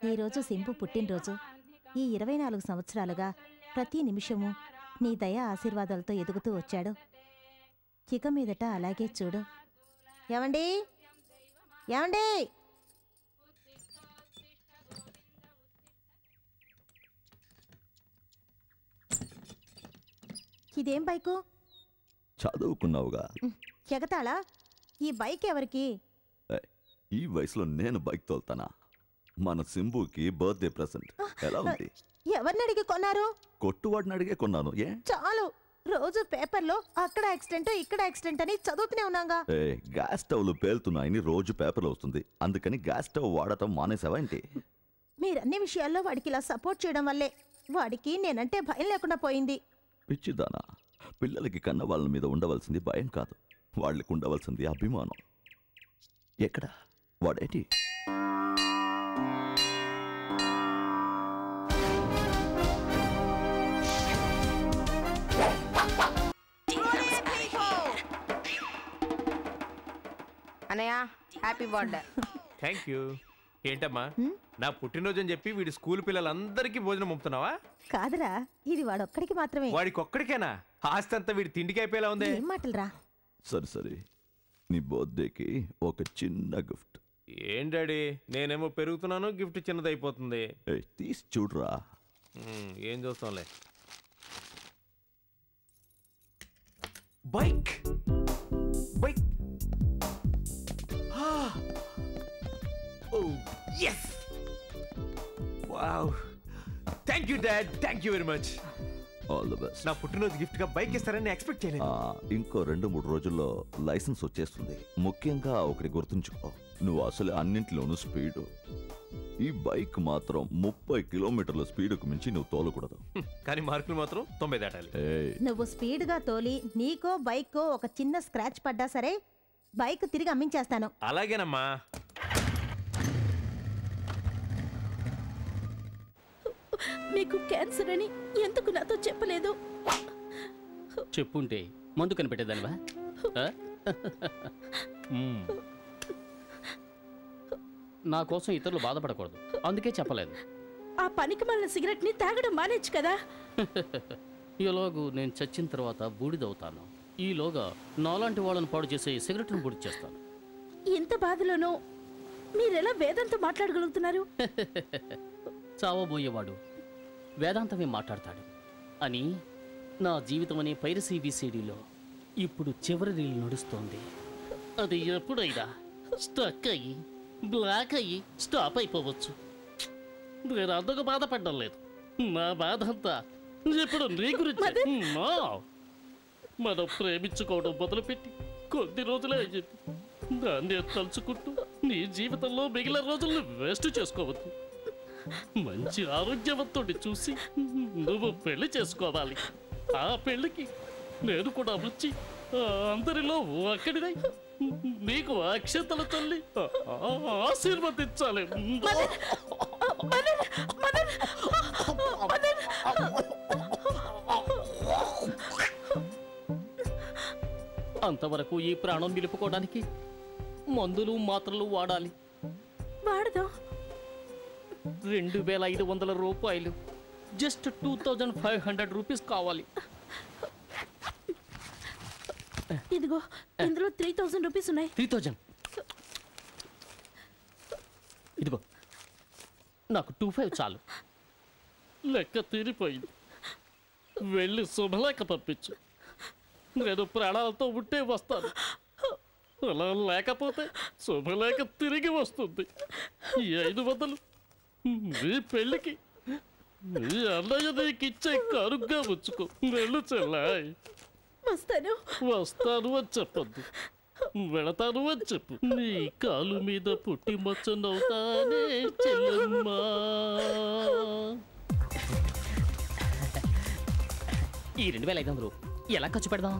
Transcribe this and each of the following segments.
ఈరోజు సింపు పుట్టినరోజు. ఈ 24 సంవత్సరాలుగా ప్రతి నిమిషము నీ దయా ఆశీర్వాదాలతో ఎదుగుతూ వచ్చాడు. ఇక మీదట అలాగే చూడు. ఏమండి ఏమండి ఇదేం బైకు? చదువుకున్నావుగా. ఎగతాళా? ఈ బైక్ ఎవరికి? ఈ వయసులో నేను బైక్ తోలుతానా? మన సింబుకి బర్త్డే ప్రెసెంట్. ఎలా ఉంది? ఎవరిని అడిగి కొన్నారు? కొట్టువాడిని అడిగే కొన్నాను. ఏ చాలు, రోజు పేపర్లో అక్కడ యాక్సిడెంట్ ఇక్కడ యాక్సిడెంట్ అని చదువుతూనే ఉన్నాగా. గ్యాస్ స్టవ్లు పేలుతున్నాయని రోజు పేపర్లో వస్తుంది. అందుకని గ్యాస్ స్టవ్ వాడటం మానేసావా ఏంటి? మీరన్ని విషయాల్లో వాడికి ఇలా సపోర్ట్ చేయడం వల్లే వాడికి నేనంటే భయం లేకుండా పోయింది. పిచ్చిదానా, పిల్లలకి కన్న వాళ్ళ మీద ఉండవలసింది భయం కాదు, వాళ్ళకి ఉండవలసింది అభిమానం. ఎక్కడ వాడేటి? అన్నయ్య హ్యాపీ బర్త్డే. Thank you. ఏంటమ్మా, నా పుట్టినరోజు అని చెప్పి వీడి స్కూల్ పిల్లలందరికీ భోజనం పంపుతున్నావా? కాదురా, ఇది వాడొక్కడికి మాత్రమే. వాడికి ఒక్కడికేనా? ఆస్తి అంతా వీడి తిండికి అయిపోయేలా ఉంది. ఏం మాటలురా? సరే సరే, నీ బర్త్డేకి ఒక చిన్న గిఫ్ట్. ఏం డాడీ, నేనేమో పెరుగుతున్నాను, గిఫ్ట్ చిన్నది అయిపోతుంది. తీసి చూడరా. ఏం చూస్తాంలే. Bike bike. Oh, yes! Wow! Thank you, Dad. Thank you very much. All the best. నా పుట్టినరోజు గిఫ్ట్ గా బైక్ ఇస్తారని ఎక్స్పెక్ట్ చేయలేదు. ఇంకో 2-3 రోజుల్లో లైసెన్స్ వచ్చేస్తుంది. ముఖ్యంగా ఒకటి గుర్తుంచుకో, నువ్వు అసలు అన్నింటిలోనూ స్పీడు. ఈ బైక్ మాత్రం 30 కిలోమీటర్ల స్పీడ్కు మించి నువ్వు తోలకూడదు. కానీ మార్కులు మాత్రం 90 దాటాలి. నువ్వు స్పీడ్గా తోలి నీకో బైకో ఒక చిన్న స్క్రాచ్ పడ్డా సరే బైక్ తిరిగి అమ్మించేస్తాను. అలాగేనమ్మా. మీకు క్యాన్సర్ అని ఎందుకు నాతో చెప్పలేదు? చెప్పుంటే మందు కనిపెట్టేదానివా? నా కోసం ఇతరులు బాధపడకూడదు, అందుకే చెప్పలేదు. ఆ పనికి మళ్ళీ సిగరెట్ ని తాగడం మానేచ్చు కదా. ఈలోగు నేను చచ్చిన తర్వాత బూడిదవుతాను. ఈలోగా నాలాంటి వాళ్ళని పాడు చేసే సిగరెట్ను బూడి చేస్తాను. ఇంత బాధలోనూ మీరెలా వేదంతో మాట్లాడగలుగుతున్నారు? చావబోయేవాడు వేదాంతమే మాట్లాడతాడు అని నా జీవితం అనే పైరసీ బీసీడీలో ఇప్పుడు చివరి రీల్ నడుస్తోంది. అది ఎప్పుడైనా స్టక్ అయ్యి బ్లాక్ అయ్యి స్టాప్ అయిపోవచ్చు. నేను అందుకు బాధపడడం లేదు. నా బాధ అంతా ఇప్పుడు నీ గురించి. మనం ప్రేమించుకోవడం మొదలుపెట్టి కొద్ది రోజులే అయ్యింది. దాన్ని తలుచుకుంటూ నీ జీవితంలో మిగిలిన రోజుల్ని వేస్ట్ చేసుకోవద్దు. మంచి ఆరోగ్యవంతుడి చూసి నువ్వు పెళ్లి చేసుకోవాలి. ఆ పెళ్లికి నేను కూడా వచ్చి అందరిలో అక్కడిదై నీకు అక్షతల తల్లి ఆశీర్వదించాలి. అంతవరకు ఈ ప్రాణం నిలుపుకోవడానికి మందులు మాత్రలు వాడాలి. వాడదాం. 2500 రూపాయలు, జస్ట్ 2500 రూపీస్ కావాలి. ఇదిగో, ఇందులో 3000 రూపీస్ ఉన్నాయి. 3000? ఇదిగో, నాకు 25 చాలు. లెక్క తీరిపోయింది. వెళ్ళి శుభలేఖ పంపించు. నేను ప్రాణాలతో ఉంటే వస్తాను. అలా లేకపోతే శుభలేఖ తిరిగి వస్తుంది. ఈ 500 నీ పెళ్ళికి నీ అన్నయ్య నీకిచ్చే కరుగ్గా ఉంచుకో. వెళ్ళు చెల్లాయ్. వస్తాను వస్తాను అని చెప్పద్దు, వెళతాను అని చెప్పు. నీ కాలు మీద పుట్టి మచ్చనవుతానే చెల్లెమ్మా. ఈ 2500 ఎలా ఖర్చు పెడదాం?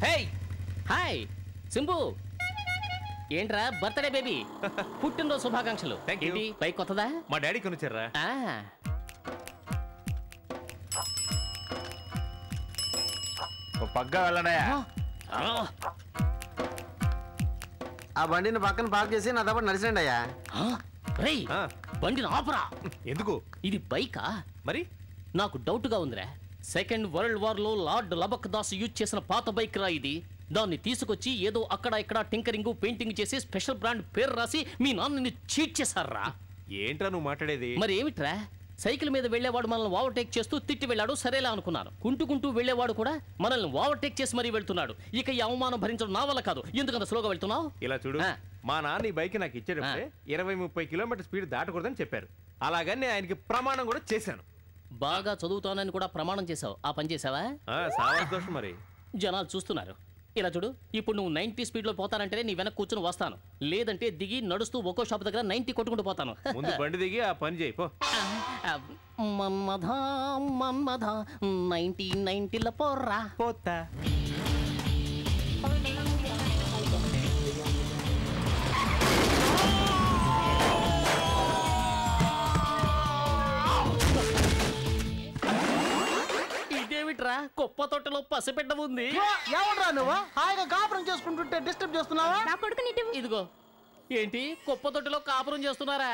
హే హాయ్ సింబు, ఏంట్రా బర్త్డే బేబీ, పుట్టినరోజు శుభాకాంక్షలు. ఏంటి బైక్ కొత్తదా? మా డాడీ కొనిచ్చారా? పగ్గా వెళ్ళనయా. ఆ బండిని పక్కన పార్క్ చేసి నా తప్ప నడిచండి అయ్యా. రేయ్ బండిని ఆపరా. ఎందుకు? ఇది బైకా? మరి నాకు డౌట్గా ఉందిరా. సెకండ్ వరల్డ్ వార్ లో లార్డ్ లబక్ దాస్ యూజ్ చేసిన పాత బైక్ రా ఇది. దాన్ని తీసుకొచ్చి ఏదో అక్కడ ఇక్కడ టింకరింగ్ పెయింటింగ్ చేసి స్పెషల్ బ్రాండ్ పేరు రాసి మీ నాన్నని చీట్ చేశారా? ఏంట్రా నువ్వు మాట్లాడేది? మరి ఏమిట్రా, సైకిల్ మీద వెళ్లేవాడు మనల్ని ఓవర్టేక్ చేస్తూ తిట్టి వెళ్ళాడు, సరేలా అనుకున్నాను. కుంటూ వెళ్లేవాడు కూడా మనల్ని ఓవర్టేక్ చేసి మరీ వెళ్తున్నాడు. ఇక ఈ అవమానం భరించడం నా వల్ల కాదు. ఎందుకంత స్లోగా వెళ్తున్నావు? ఇలా చూడు, మా నాన్న ఈ బైక్ నాకు ఇచ్చేటప్పుడే 20-30 కిలోమీటర్ స్పీడ్ దాటకూడదని చెప్పారు. అలాగని ఆయనకి ప్రమాణం కూడా చేశాను. బాగా చదువుతానని కూడా ప్రమాణం చేసావు. ఆ పని చేసావా? దోషం. మరి జనాలు చూస్తున్నారు. ఇలా చూడు, ఇప్పుడు నువ్వు 90 స్పీడ్లో పోతానంటే నీ వెనక కూర్చొని వస్తాను, లేదంటే దిగి నడుస్తూ ఒక్కో షాప్ దగ్గర 90 కొట్టుకుంటూ పోతాను. ముందు బండి దిగి ఆ పని చేయి పో. మన్మధ 90 పోర్రా పోతా. ఇదేమిట్రా, కుప్ప తొట్టలో పసిపెట్ట ఉంది. ఏమన్నా నువ్వు హాయిగా కాపురం చేసుకుంటుంటే డిస్టర్బ్ చేస్తున్నావా? నా కొడుకు నీటి ఇదిగో, ఏంటి కుప్ప తొట్టలో కాపురం చేస్తున్నారా?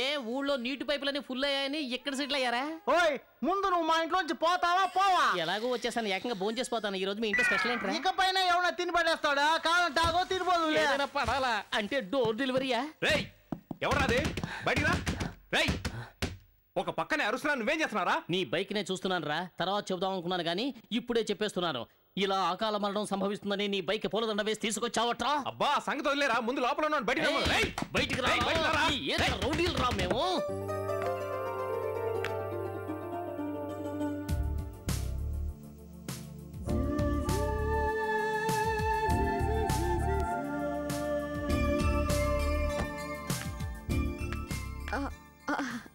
ఏ ఊళ్ళో నీటి పైపులని ఫుల్ అయ్యాయని ఇక్కడ సెటిల్ అయ్యారా? ఓయ్ ముందు నువ్వు మా ఇంట్లోంచి పోతావా పోవా? ఎలాగో వచ్చేసాను, ఏకంగా భోజనం చేసిపోతాను. ఈ రోజు మీ ఇంట్లో స్పెషల్ ఏంట్రా? ఇకపైన ఎవరైనా తిని పడేస్తాడా? కాదంటే ఆగో తినిపోదు. ఏదైనా పడాలా అంటే డోర్ డెలివరీయా? రేయ్ ఎవరాది? బయటికి రా. రేయ్ ఒక పక్కనే అరుస్తున్నా, నువ్వేం చేస్తున్నారా? నీ బైక్ నే చూస్తున్నాను రా. తర్వాత చెబుదాం అనుకున్నాను కానీ ఇప్పుడే చెప్పేస్తున్నాను. ఇలా అకాల మరణం సంభవిస్తుందని నీ బైక్ పూలదండ వేసి తీసుకొచ్చావట్రా? అబ్బా సంగతి వదిలేరా, ముందు లోపల ఉన్నాను. బయటికి రా. రౌడీలు రా మేము.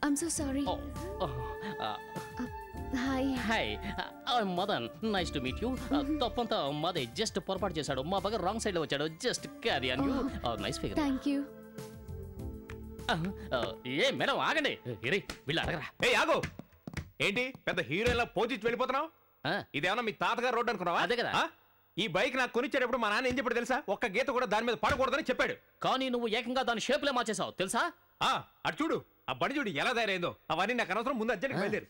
I'm so sorry. Hi hi, Madan, nice to meet you. తప్పంతా మాదే, జస్ట్ పొరపాటు చేశాడు. మా బాగా రాంగ్ సైడ్ లో వచ్చాడు. Just carry on you. Nice figure. Thank you. A madam ఆగండి. వీళ్ళు అడగరా. ఏ ఆగో, ఏంటి పెద్ద హీరోయిన్ పోజిట్ వెళ్ళిపోతున్నావు? ఇదేమన్నా మీ తాతగారు రోడ్డు అనుకున్నావా? అదే కదా. ఈ బైక్ నాకు కొనిచ్చేటప్పుడు మా నాన్న ఏం చెప్పాడు తెలుసా? ఒక్క గీత కూడా దాని మీద పడకూడదని చెప్పాడు. కానీ నువ్వు ఏకంగా దాని షేప్లే మార్చేసావు తెలుసా? అటు చూడు, ఆ బండి చూడు ఎలా తయారైందో. అవన్నీ నాకు అనవసరం, ముందు అర్జెంట్గా బయలుదేరు.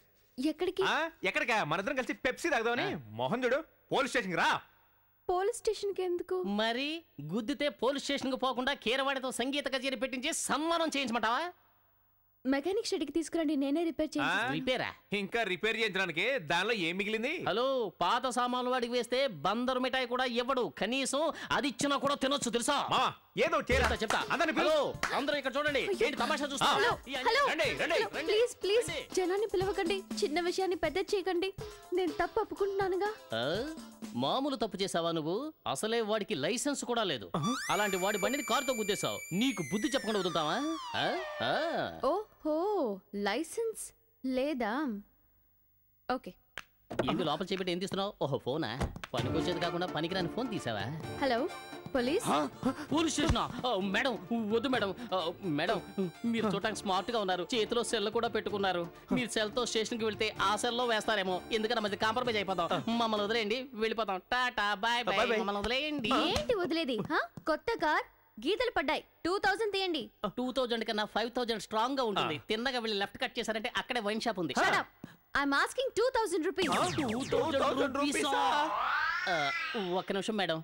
ఎక్కడికి? ఎక్కడికా? మనిద్దరం కలిసి పెప్సీ తాగుదామని. మోహన్ చూడు, పోలీస్ స్టేషన్కి రా. పోలీస్ స్టేషన్ కి ఎందుకు? మరి గుద్దితే పోలీస్ స్టేషన్ కు పోకుండా కీరవాడితో సంగీత కచేరీ పెట్టించి సన్మానం చేయించమంటావా? మెకానిక్ షెడ్ కి తీసుకురండి, నేనే రిపేర్ చేస్తాను. రిపేరా? ఇంకా రిపేర్ చేయించడానికి దానిలో ఏం మిగిలింది? హలో, పాత సామాన్లు వాడికి వేస్తే బందరు మిఠాయి కూడా ఇవ్వడు. కనీసం అది ఇచ్చినా కూడా తినొచ్చు తెలుసా? ఏదో చెప్తా. హలో అందరూ ఇక్కడ చూడండి, ఏంటి తమాషా చూస్తున్నారు? ప్లీజ్ ప్లీజ్ జనాన్ని పిలవకండి. చిన్న విషయాన్ని పెద్ద చేయకండి. నేను తప్పు ఒప్పుకుంటున్నానుగా. మామూలు తప్పు చేసావా నువ్వు? అసలే వాడికి లైసెన్స్ కూడా లేదు. అలాంటి వాడి బండిని కారుతో గుద్దేశావు. నీకు బుద్ధి చెప్పకుండా వదులుతావా? ఓహో, లైసెన్స్ లేదా? ఓకే. ఏంటి లోపల చేపెట్టి ఏం తీస్తున్నావు? ఓహో ఫోనా? పనికొచ్చేది కాకుండా పనికిరాని ఫోన్ తీసావా? Hello police. పోలీస్ స్టేషనా? మేడం వద్దు మేడం. మేడం మీరు చూడటానికి స్మార్ట్ గా ఉన్నారు. చేతిలో సెల్ కూడా పెట్టుకున్నారు. మీరు సెల్ తో స్టేషన్ కి వెళ్తే ఆ సెల్ లో వేస్తారేమో. ఎందుకంటే మధ్య కాంప్రమైజ్ అయిపోతాం. మమ్మల్ని వదిలేయండి, వెళ్ళిపోతాం. Tata bye bye. మమ్మల్ని వదిలేయండి. ఏంటి వదిలేది? కొత్త కార్, గీతలు పడ్డాయి. 2000 తీయండి. 2000 కన్నా 5000 స్ట్రాంగ్ గా ఉంటుంది. తిన్నగా వెళ్ళి లెఫ్ట్ కట్ చేశారంటే అక్కడే వైన్ షాప్ ఉంది. Shut up. I'm asking 2000 rupees. 2000 rupees. ఒక్క నిమిషం మేడం.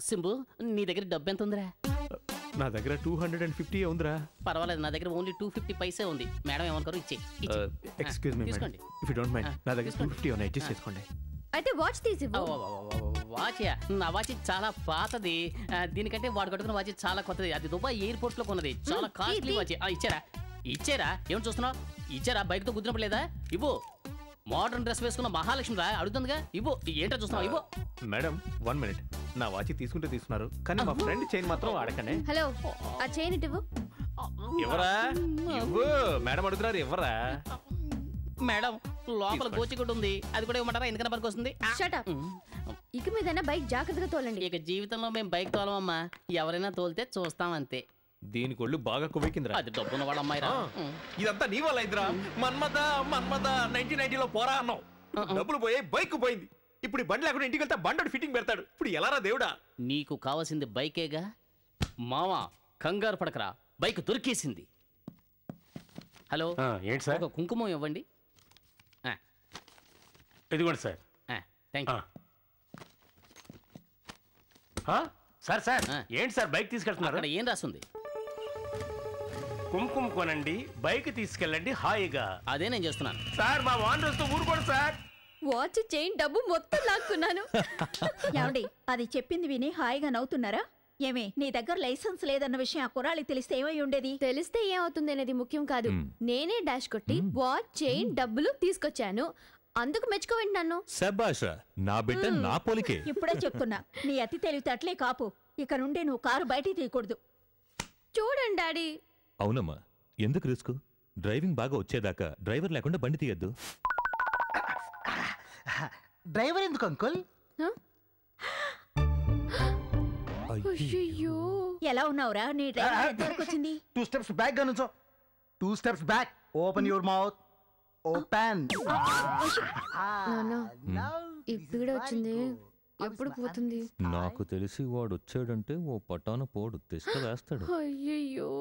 సింబు, నీ దగ్గర డబ్బు ఎంత ఉందిరా? నా దగ్గర 250 ఉందిరా. పర్వాలేదు, నా దగ్గర ఓన్లీ 250 పైసే ఉంది. మేడం ఏమనుకోరు, ఇచ్చే. Excuse me madam, if you don't mind, నా దగ్గర 250 ఉన్నాయి, అడ్జస్ట్ చేసుకోండి. అయితే వాచ్ తీసివ్వు. వాచ్? నా వాచ్ చాలా పాతది. దీనికంటే వాడు కట్టుకున్న వాచ్ చాలా కొత్తది. అది దుబాయ్ ఎయిర్పోర్ట్ లో కొన్నది. చాలా కాస్ట్లీ వాచ్. ఇచ్చారా? ఏం చూస్తున్నావు? ఇచ్చారా? బైక్ తో కుదిరినప్పుడు ఇవ్వు. మోడర్న్ డ్రెస్ వేసుకున్న మహాలక్ష్మి రా, అడుగుతుందిగా. ఇవ్వు. ఏంటో చూస్తున్నావు? ఇవ్వు. మేడం 1 minute, నా వాచ్ తీసుకుంటే తీసుకున్నారు, కానీ మా ఫ్రెండ్ చైన్ మాత్రం వాడకండి. హలో, ఆ చైన్ ఇవ్వు. ఎవరా? ఇవ్వు. మేడం అడుగుతున్నారు, ఎవరా? మేడం లోపల గోచిగుడ్డు ఉంది, అది కూడా ఇవ్వమంటారా? ఎందుకన్నా పనికి వస్తుంది. Shut up. ఇక మీదైనా బైక్ జాగ్రత్తగా తోలండి. ఇక జీవితంలో మేము బైక్ తోలమమ్మా. ఎవరైనా తోలితే చూస్తాం అంతే. దీనికి ఒళ్ళు బాగా కొవ్వెక్కిందిరా. అది డబ్బున్న వాళ్ళ అమ్మాయి రా. ఇదంతా నీ వల్ల అయిందిరా. మన్మథ 1990లో పోరా అన్నావు, డబ్బులు పోయి బైక్ పోయింది. ఇప్పుడు ఈ బండి లేకుండా ఇంటికి వెళ్తే బండి ఫిట్టింగ్ పెడతాడు. ఇప్పుడు ఎలారా దేవుడా? నీకు కావాల్సింది బైకేగా మావా, కంగారు పడకరా, బైక్ దొరికేసింది. హలో, ఏంటి సార్? ఒక కుంకుమం ఇవ్వండి. ఇదిగోండి sir. Thank you. Sir sir ఏంటి సార్ బైక్ తీసుకెళ్తున్నారు? అక్కడ ఏం రాస్తుంది? కుంకుమ కొనండి, బైక్ తీసుకెళ్ళండి హాయిగా. అదే నేను చేస్తున్నాను సార్. మా వాండర్ వస్తూ ఊరుకోండి సార్. వాచ్ చైన్ డబ్బు మొత్తం లాక్కున్నాను. ఏమండి, అది చెప్పింది విని హాయిగా నవ్వుతున్నారా? ఏమే, నీ దగ్గర లైసెన్స్ లేదన్న విషయం ఆ కుర్రాళ్ళకి తెలిస్తే ఏమై ఉండేది? తెలిస్తే ఏమవుతుంది అనేది ముఖ్యం కాదు. నేనే డాష్ కొట్టి వాచ్ చైన్ డబ్బులు తీసుకొచ్చాను. అందుకు మెచ్చుకోవండి నన్ను. శభాష్, నా బిడ్డ నా పోలికే. ఇప్పుడే చెప్తున్నా, నీ అతి తెలివితేటలే కాపు. ఇక నుండి నువ్వు కారు బయటికి తీయకూడదు. చూడండి డాడీ. అవునమ్మా, ఎందుకు రిస్క్? డ్రైవింగ్ బాగా వచ్చేదాకా డ్రైవర్ లేకుండా బండి తీయద్దు. డ్రైవర్ ఎందుకు అంకుల్? అయ్యో, ఎలా ఉన్నావురా? నీ డ్రైవర్ ఎంతవరకు వచ్చింది? 2 steps బ్యాక్ గా నుంచో. 2 steps back. Open your mouth. Open. ఈ పీడ వచ్చింది, ఎప్పుడు పోతుంది? నాకు తెలిసి వాడు వచ్చాడంటే ఓ పటాన పోడు తెస్త వేస్తాడు. అయ్యయ్యో.